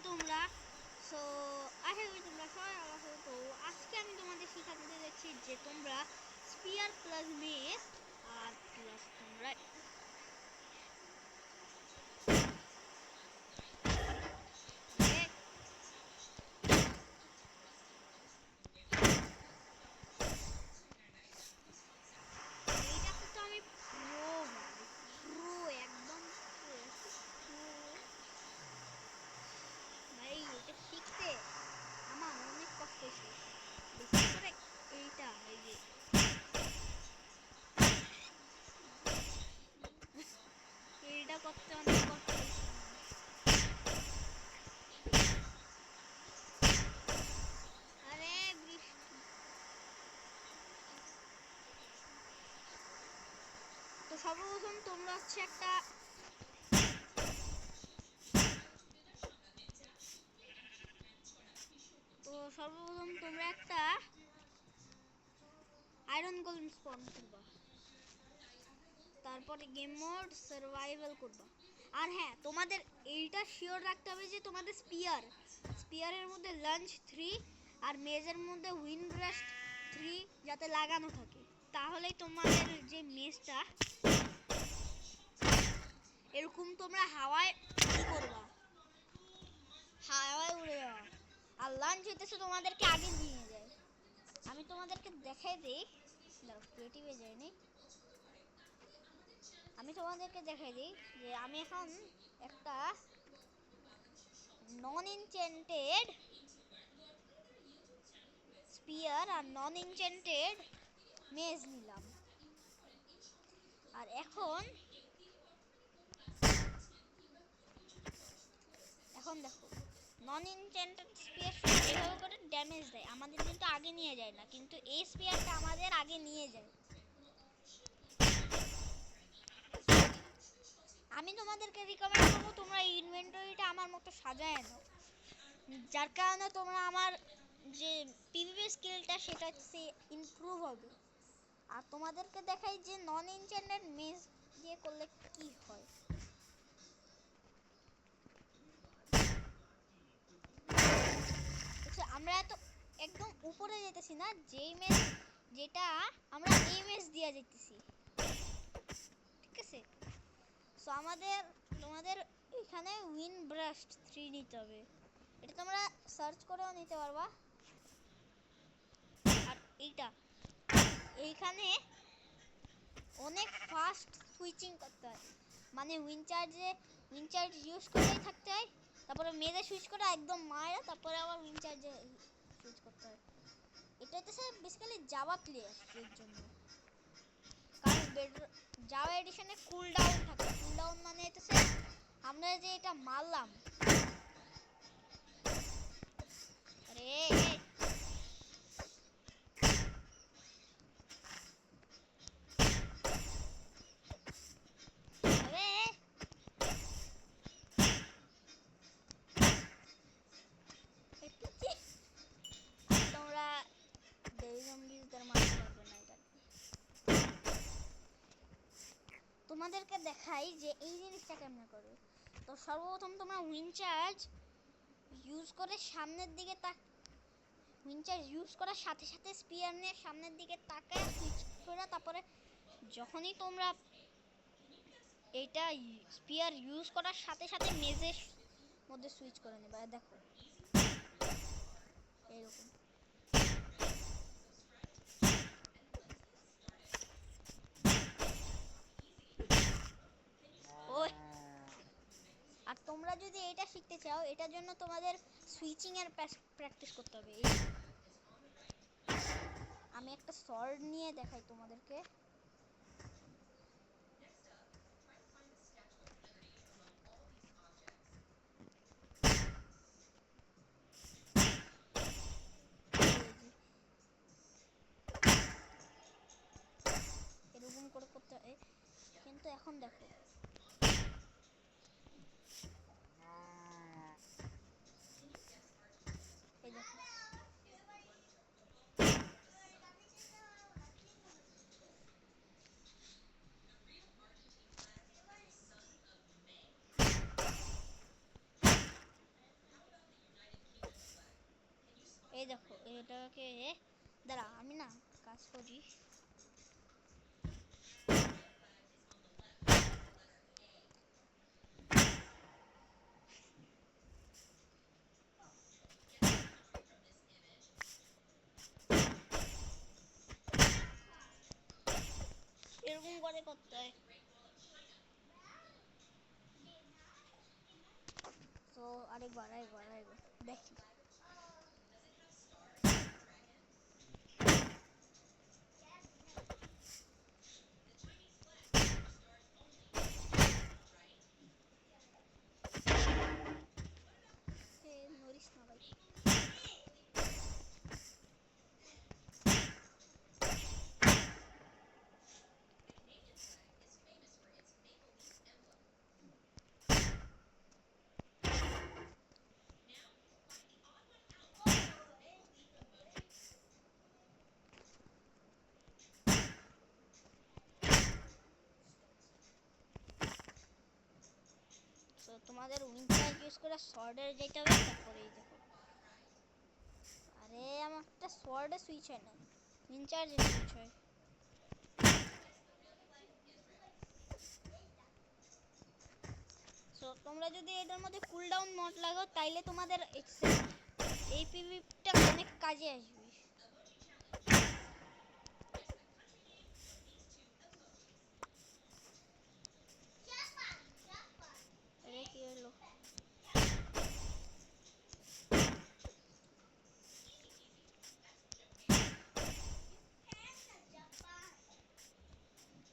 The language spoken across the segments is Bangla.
তোমরা? সো আশা করি তোমরা সবাই ভালো আছো। তো আজকে আমি তোমাদের শিখাতে যাচ্ছি যে তোমরা স্পিয়ার প্লাস মেস আর প্লাস তোমরা এইটাতে তো আমি প্রো ভাই, প্রো একদম প্রো ভাই। এটা শিখতে আমার অনেক কষ্ট হয়েছে, বিশেষ করে এইটা এই যে এইটা করতে অনেক কষ্ট হয়েছে আমার। আরে বৃষ্টি, তো সর্বপ্রথম তোমরা হচ্ছে একটা আয়রন গোলেম স্পন করবা, তারপরে গেম মোড সার্ভাইভাল করবা। আর হ্যাঁ, তোমাদের এইটা শিওর রাখতে হবে যে তোমাদের স্পিয়ারের মধ্যে লাঞ্চ 3 আর মেজের মধ্যে উইন্ডব্রাস্ট 3 যাতে লাগানো থাকে, তাহলেই তোমাদের যে মেজটা এরকম তোমরা হাওয়ায় করবা, হাওয়ায় উড়ে যাওয়া। আর লাঞ্চ হইতেছে তোমাদেরকে আগে নিয়ে যায়। আমি তোমাদেরকে দেখাই দিই, দাও ক্রিয়েটিভে যাইনি, আমি তোমাদেরকে দেখাই দিই যে আমি এখন একটা নন ইনচেন্টেড স্পিয়ার আর নন ইনচেন্টেড মেজ নিলাম। আর এখন এখন দেখো, নন ইনচেন্টেড স্পিয়ার এভাবে করে ড্যামেজ দেয়, আমাদের কিন্তু আগে নিয়ে যায় না, কিন্তু এই স্পিয়ারটা আমাদের আগে নিয়ে যায়। আমি তোমাদেরকে রিকমেন্ড করবো তোমরা ইনভেন্টরিটা আমার মতো সাজায় নাও, যার কারণে তোমরা আমার যে পিভিপি স্কিলটা সেটা হচ্ছে ইমপ্রুভ হবে। আর তোমাদেরকে দেখাই যে নন এনচেন্টেড মেজ দিয়ে করলে কি হয়। আচ্ছা, আমরা তো একদম উপরে যেতেছি না, যেই মেজ যেটা আমরা এই মেজ দিয়ে যেতেছি, ঠিক আছে? সো তোমাদের এখানে উইন্ডব্রাস্ট 3 নিতে হবে, এটা তোমরা সার্চ করেও নিতে পারবা। আর এইখানে অনেক ফাস্ট সুইচিং করতে হয়, মানে উইনচার্জ ইউজ করেই থাকতে হয়, তারপরে মেরে সুইচ করে একদম মারা, তারপরে আবার উইনচার্জে সুইচ করতে হয়। এটা হচ্ছে বেসিক্যালি জাভা প্লেয়ার এর জন্য, কারণ জাভা এডিশনে কুলডাউন থাকে। কুলডাউন মানে হচ্ছে আমরা যে এটা মারলাম, আরে আরে তোমরা দেরি জম্বিজদের মারতে পারবে না। এটা তোমাদেরকে দেখাই যে এই জিনিসটা কেমনে করবে। তো সর্বপ্রথম তোমরা উইনচার্জ ইউজ করার সাথে সাথে স্পিয়ার নিয়ে সামনের দিকে তাকায় সুইচ করে, তারপরে যখনই তোমরা এইটা স্পিয়ার ইউজ করার সাথে সাথে মেজের মধ্যে সুইচ করে নেবে। দেখো এরকম। ওই, আর তোমরা যদি এটা শিখতে চাও, এটার জন্য তোমাদের সুইচিং এর প্র্যাকটিস করতে হবে। আমি একটা সর্ড নিয়ে দেখাই তোমাদেরকে। এরকম করে করতে হয়, কিন্তু এখন দেখো এই দেখো এই দেখো এটাকে দাঁড়া আমি না কাজ করি। এরকম করে করতে হয়। তো আরেকবার দেখি। নড়িস না ভাই। তো তোমাদের উইন্টার ইউজ করে শর্টের যেতে হবে। তারপরে এই দেখো, আরে আমার একটা শর্টে সুইচ হয় না, উইন্টারে সুইচ হয়। সো তোমরা যদি এটার মধ্যে কুল ডাউন মোড লাগাও তাইলে তোমাদের এই পিভিটা অনেক কাজে আসবে। আরে কি হলো?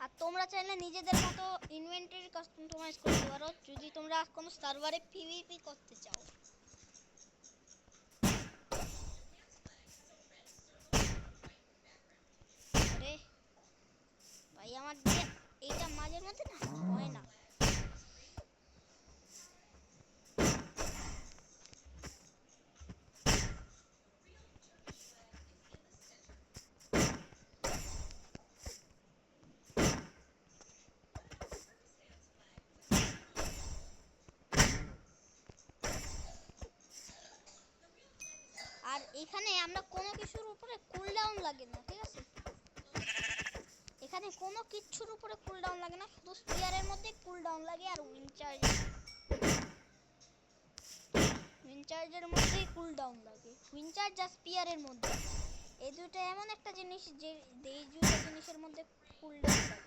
আর তোমরা চাইলে নিজেদের মতো ইনভেন্টরি কাস্টমাইজ করতে পারো যদি তোমরা কোনো সার্ভারে পিভিপি করতে চাও। আরে ভাই আমার দিয়ে এইটা মাঝের মধ্যে না হয় না। আর এখানে আমরা কোনো কিছুর উপরে কুল ডাউন লাগে না, ঠিক আছে? এখানে কোনো কিছুর উপরে কুল ডাউন লাগে না, শুধু স্পিয়ারের মধ্যে কুল ডাউন লাগে আর উইনচার্জের মধ্যেই কুল ডাউন লাগে। উইনচার্জ আর স্পিয়ারের মধ্যে এই দুটো এমন একটা জিনিস যে এই দুটো জিনিসের মধ্যে কুল ডাউন লাগে।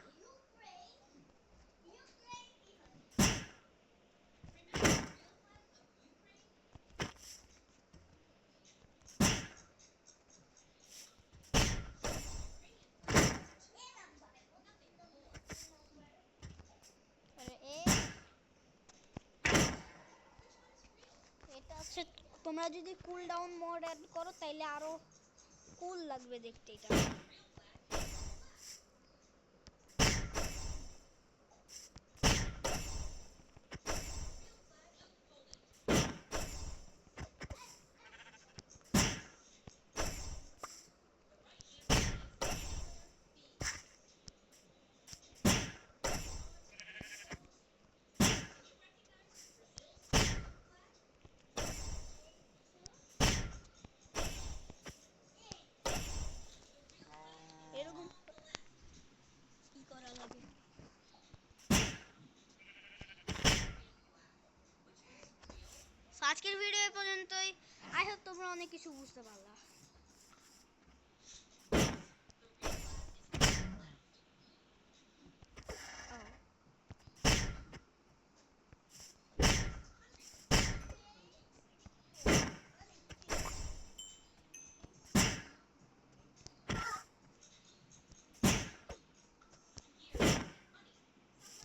এটা হচ্ছে তোমরা যদি কুল ডাউন মোড অ্যাড করো তাইলে আরো কুল লাগবে দেখতে এটা। এরকম কি করা লাগে? আজকের ভিডিও এই পর্যন্তই। আই হোপ তোমরা অনেক কিছু বুঝতে পারলা।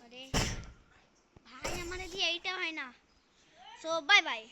আরে ভাই আমারে দিয়ে এইটা হয় না। So bye bye.